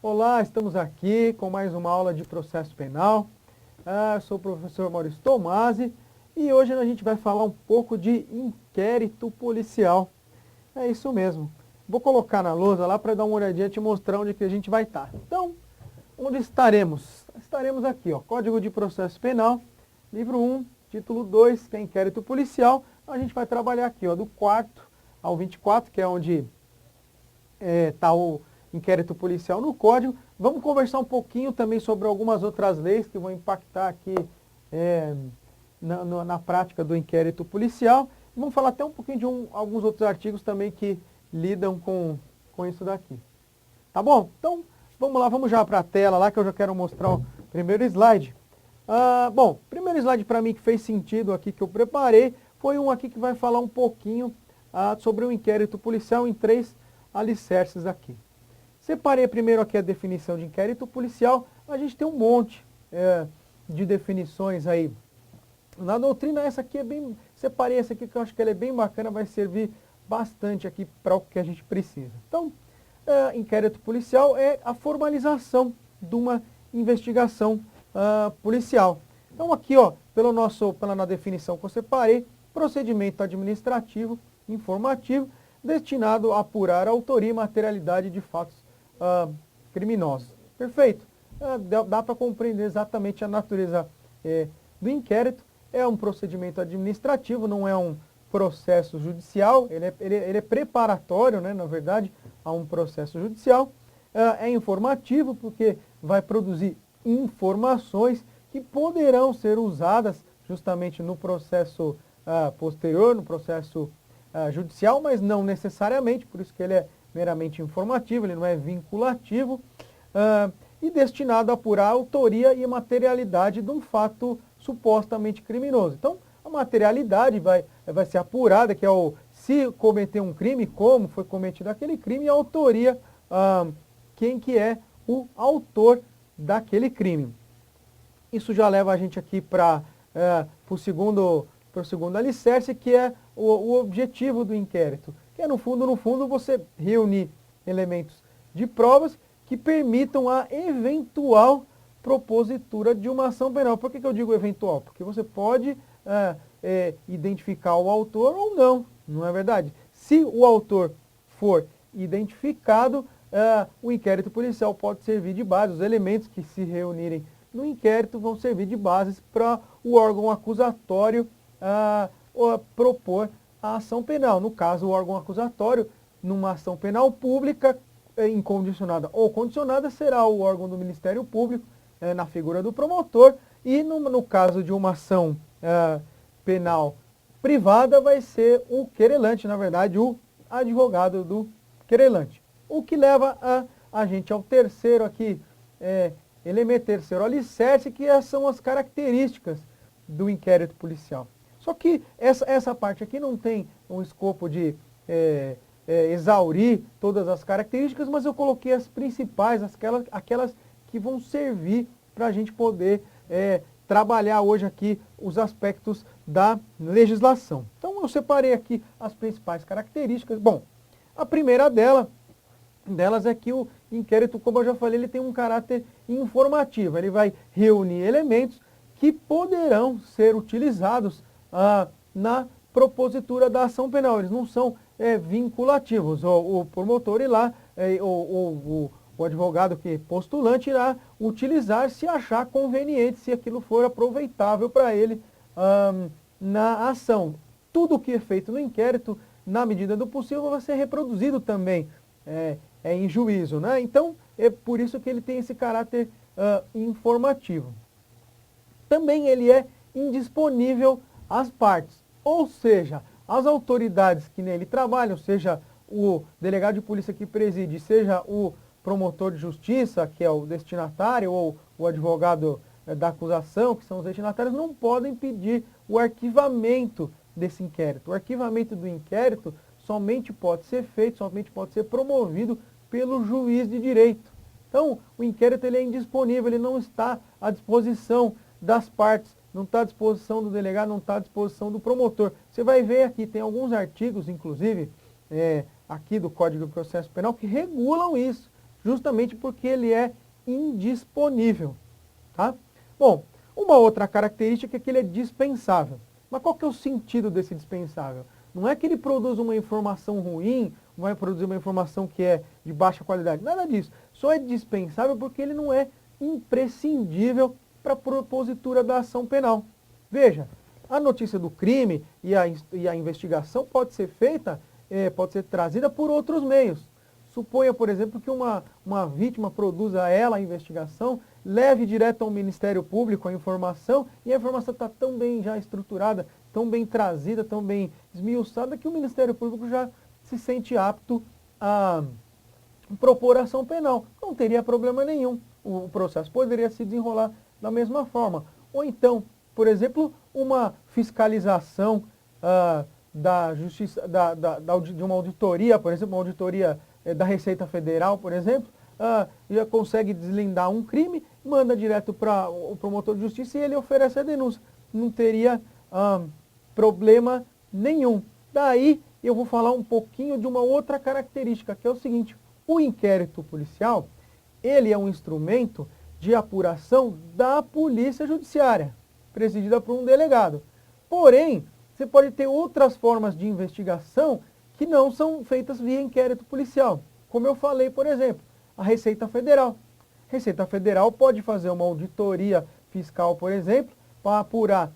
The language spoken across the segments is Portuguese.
Olá, estamos aqui com mais uma aula de processo penal. Eu sou o professor Maurício Tomasi e hoje a gente vai falar um pouco de inquérito policial. É isso mesmo. Vou colocar na lousa lá para dar uma olhadinha e te mostrar onde que a gente vai estar. Então, onde estaremos? Estaremos aqui, ó, Código de Processo Penal, livro 1, título 2, que é inquérito policial. A gente vai trabalhar aqui, ó, do 4 ao 24, que é onde está o inquérito policial no Código. Vamos conversar um pouquinho também sobre algumas outras leis que vão impactar aqui na prática do inquérito policial. Vamos falar até um pouquinho de alguns outros artigos também que lidam com isso daqui. Tá bom? Então, vamos lá, vamos já para a tela lá que eu já quero mostrar o primeiro slide. Bom, primeiro slide para mim que fez sentido aqui que eu preparei foi um aqui que vai falar um pouquinho sobre o inquérito policial em 3 alicerces aqui. Separei primeiro aqui a definição de inquérito policial. A gente tem um monte de definições aí. Na doutrina, essa aqui é bem... Separei essa aqui que eu acho que ela é bem bacana, vai servir bastante aqui para o que a gente precisa. Então, inquérito policial é a formalização de uma investigação policial. Então aqui, ó, pela definição que eu separei, procedimento administrativo informativo destinado a apurar a autoria e materialidade de fatos criminosos. Perfeito? Dá para compreender exatamente a natureza do inquérito. É um procedimento administrativo, não é um processo judicial, ele é preparatório, né, na verdade, a um processo judicial. É informativo porque vai produzir informações que poderão ser usadas justamente no processo posterior, no processo judicial, mas não necessariamente, por isso que ele é meramente informativo, ele não é vinculativo, e destinado a apurar a autoria e a materialidade de um fato supostamente criminoso. Então, a materialidade vai ser apurada, que é se cometer um crime, como foi cometido aquele crime, e a autoria, quem que é o autor daquele crime. Isso já leva a gente aqui para o segundo alicerce, que é o objetivo do inquérito, que é no fundo, você reunir elementos de provas que permitam a eventual propositura de uma ação penal. Por que eu digo eventual? Porque você pode identificar o autor ou não, não é verdade? Se o autor for identificado, o inquérito policial pode servir de base, os elementos que se reunirem no inquérito vão servir de bases para o órgão acusatório propor a ação penal. No caso, o órgão acusatório, numa ação penal pública, incondicionada ou condicionada, será o órgão do Ministério Público, na figura do promotor, e no caso de uma ação penal privada, vai ser o querelante, na verdade, o advogado do querelante. O que leva a gente ao terceiro aqui, elemento terceiro alicerce, que são as características do inquérito policial. Só que essa parte aqui não tem um escopo de exaurir todas as características, mas eu coloquei as principais, aquelas que vão servir para a gente poder trabalhar hoje aqui os aspectos da legislação. Então eu separei aqui as principais características. Bom, a primeira delas é que o inquérito, como eu já falei, ele tem um caráter informativo. Ele vai reunir elementos que poderão ser utilizados na propositura da ação penal. Eles não são vinculativos. O promotor irá, o advogado que postulante irá utilizar se achar conveniente, se aquilo for aproveitável para ele na ação. Tudo que é feito no inquérito, na medida do possível, vai ser reproduzido também em juízo, né? Então, é por isso que ele tem esse caráter informativo. Também ele é indisponível às partes, ou seja, as autoridades que nele trabalham, seja o delegado de polícia que preside, seja o promotor de justiça, que é o destinatário, ou o advogado da acusação, que são os destinatários, não podem pedir o arquivamento desse inquérito. O arquivamento do inquérito somente pode ser feito, somente pode ser promovido pelo juiz de direito. Então, o inquérito ele é indisponível, ele não está à disposição das partes, não está à disposição do delegado, não está à disposição do promotor. Você vai ver aqui, tem alguns artigos, inclusive, aqui do Código de Processo Penal, que regulam isso, justamente porque ele é indisponível. Tá? Bom, uma outra característica é que ele é dispensável. Mas qual que é o sentido desse dispensável? Não é que ele produz uma informação ruim, vai produzir uma informação que é de baixa qualidade, nada disso. Só é dispensável porque ele não é imprescindível para a propositura da ação penal. Veja, a notícia do crime e a investigação pode ser feita, pode ser trazida por outros meios. Suponha, por exemplo, que uma vítima produza ela a investigação, leve direto ao Ministério Público a informação, e a informação está tão bem já estruturada, tão bem trazida, tão bem esmiuçada, que o Ministério Público já se sente apto a propor ação penal. Não teria problema nenhum. O processo poderia se desenrolar da mesma forma. Ou então, por exemplo, uma fiscalização da justiça, de uma auditoria, por exemplo, uma auditoria da Receita Federal, por exemplo, já consegue deslindar um crime, manda direto para o promotor de justiça e ele oferece a denúncia. Não teria problema nenhum. Daí eu vou falar um pouquinho de uma outra característica, que é o seguinte: o inquérito policial, ele é um instrumento de apuração da polícia judiciária, presidida por um delegado. Porém, você pode ter outras formas de investigação que não são feitas via inquérito policial. Como eu falei, por exemplo, a Receita Federal. A Receita Federal pode fazer uma auditoria fiscal, por exemplo, para apurar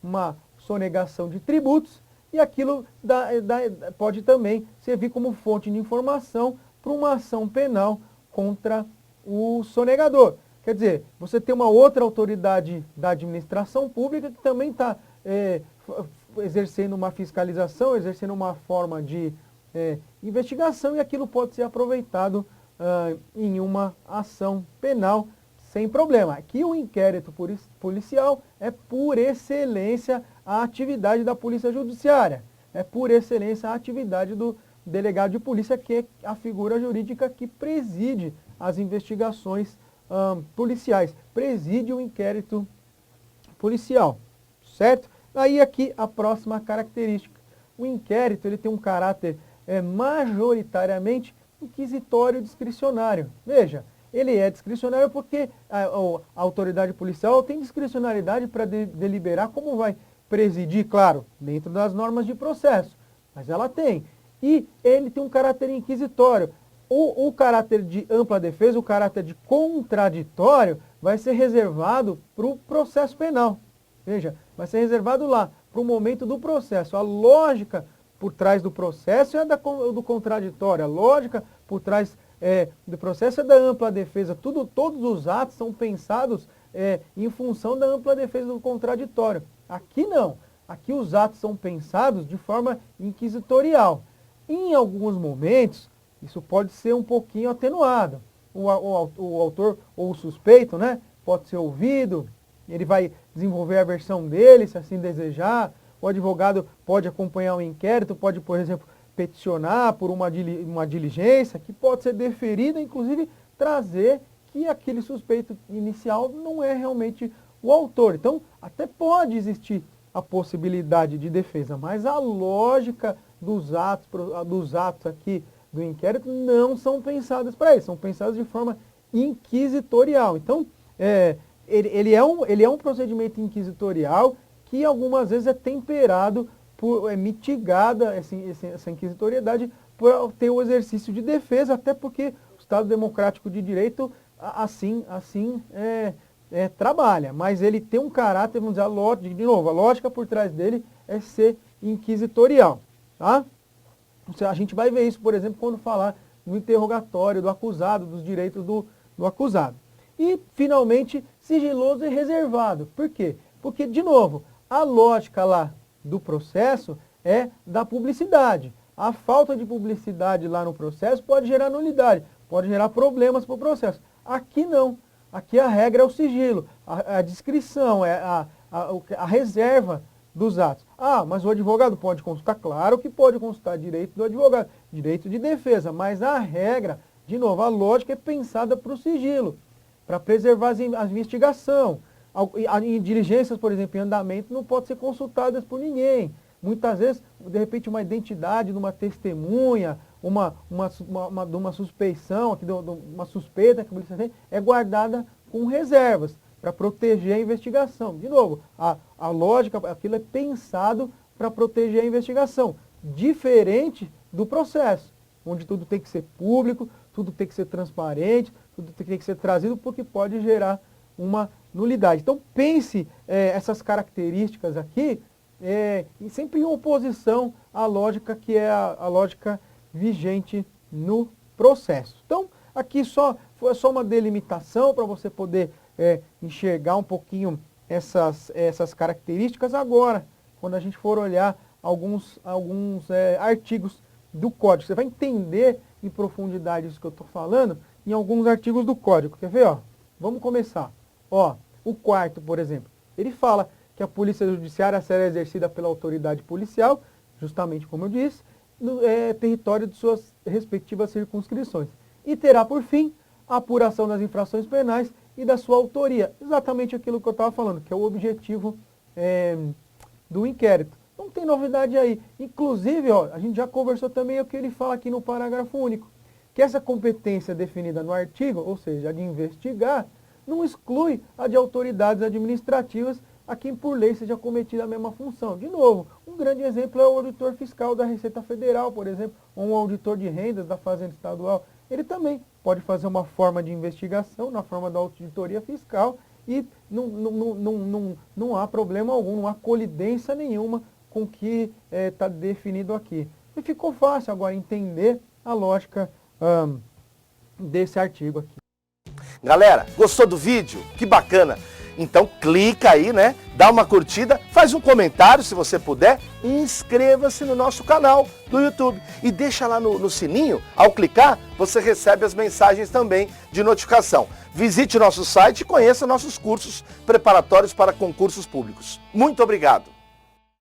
uma sonegação de tributos, e aquilo pode também servir como fonte de informação para uma ação penal contra o sonegador. Quer dizer, você tem uma outra autoridade da administração pública que também está exercendo uma fiscalização, exercendo uma forma de investigação, e aquilo pode ser aproveitado em uma ação penal sem problema. Aqui o inquérito policial é por excelência a atividade da polícia judiciária, é por excelência a atividade do delegado de polícia, que é a figura jurídica que preside as investigações policiais, preside o inquérito policial, certo? Aí aqui a próxima característica: o inquérito ele tem um caráter majoritariamente inquisitório discricionário. Veja, ele é discricionário porque a autoridade policial tem discricionalidade para deliberar como vai presidir, claro, dentro das normas de processo, mas ela tem. E ele tem um caráter inquisitório. O caráter de ampla defesa, o caráter de contraditório, vai ser reservado para o processo penal. Veja, vai ser reservado lá, para o momento do processo. A lógica por trás do processo é do contraditório, a lógica por trás do processo é da ampla defesa. Todos os atos são pensados em função da ampla defesa do contraditório. Aqui não. Aqui os atos são pensados de forma inquisitorial. Em alguns momentos, isso pode ser um pouquinho atenuado. O autor ou o suspeito, né, pode ser ouvido, ele vai desenvolver a versão dele, se assim desejar. O advogado pode acompanhar o inquérito, pode, por exemplo, peticionar por uma diligência que pode ser deferida, inclusive trazer que aquele suspeito inicial não é realmente o autor. Então, até pode existir a possibilidade de defesa, mas a lógica dos atos aqui do inquérito não são pensadas para isso, são pensadas de forma inquisitorial. Então, ele é um procedimento inquisitorial que algumas vezes é temperado, mitigada essa inquisitoriedade por ter o exercício de defesa, até porque o Estado Democrático de Direito assim trabalha. Mas ele tem um caráter, vamos dizer, de novo, a lógica por trás dele é ser inquisitorial. Tá? A gente vai ver isso, por exemplo, quando falar no interrogatório do acusado, dos direitos do acusado. E, finalmente, sigiloso e reservado. Por quê? Porque, de novo, a lógica lá do processo é da publicidade. A falta de publicidade lá no processo pode gerar nulidade, pode gerar problemas para o processo. Aqui não. Aqui a regra é o sigilo, a descrição, a reserva dos atos. Mas o advogado pode consultar? Claro que pode consultar, direito do advogado, direito de defesa, mas a regra, de novo, a lógica é pensada para o sigilo, para preservar a investigação. Em diligências, por exemplo, em andamento, não pode ser consultadas por ninguém. Muitas vezes, de repente, uma identidade de uma testemunha, uma suspeição, aqui, uma suspeita que a polícia tem, é guardada com reservas, para proteger a investigação. De novo, a lógica, aquilo é pensado para proteger a investigação, diferente do processo, onde tudo tem que ser público, tudo tem que ser transparente, tudo tem que ser trazido, porque pode gerar uma nulidade. Então pense essas características aqui, sempre em oposição à lógica que é a lógica vigente no processo. Então, aqui foi só uma delimitação para você poder enxergar um pouquinho essas características. Agora, quando a gente for olhar alguns artigos do Código, você vai entender em profundidade isso que eu estou falando em alguns artigos do Código. Quer ver? Ó? Vamos começar. Ó, o 4º, por exemplo, ele fala que a polícia judiciária será exercida pela autoridade policial, justamente como eu disse, no território de suas respectivas circunscrições. E terá, por fim, a apuração das infrações penais e da sua autoria. Exatamente aquilo que eu estava falando, que é o objetivo do inquérito. Não tem novidade aí. Inclusive, ó, a gente já conversou também o que ele fala aqui no parágrafo único, que essa competência definida no artigo, ou seja, a de investigar, não exclui a de autoridades administrativas a quem por lei seja cometida a mesma função. De novo, um grande exemplo é o auditor fiscal da Receita Federal, por exemplo, ou um auditor de rendas da Fazenda Estadual. Ele também pode fazer uma forma de investigação na forma da auditoria fiscal e não há problema algum, não há colidência nenhuma com o que está definido aqui. E ficou fácil agora entender a lógica desse artigo aqui. Galera, gostou do vídeo? Que bacana! Então clica aí, né? Dá uma curtida, faz um comentário se você puder e inscreva-se no nosso canal do YouTube. E deixa lá no sininho, ao clicar, você recebe as mensagens também de notificação. Visite nosso site e conheça nossos cursos preparatórios para concursos públicos. Muito obrigado!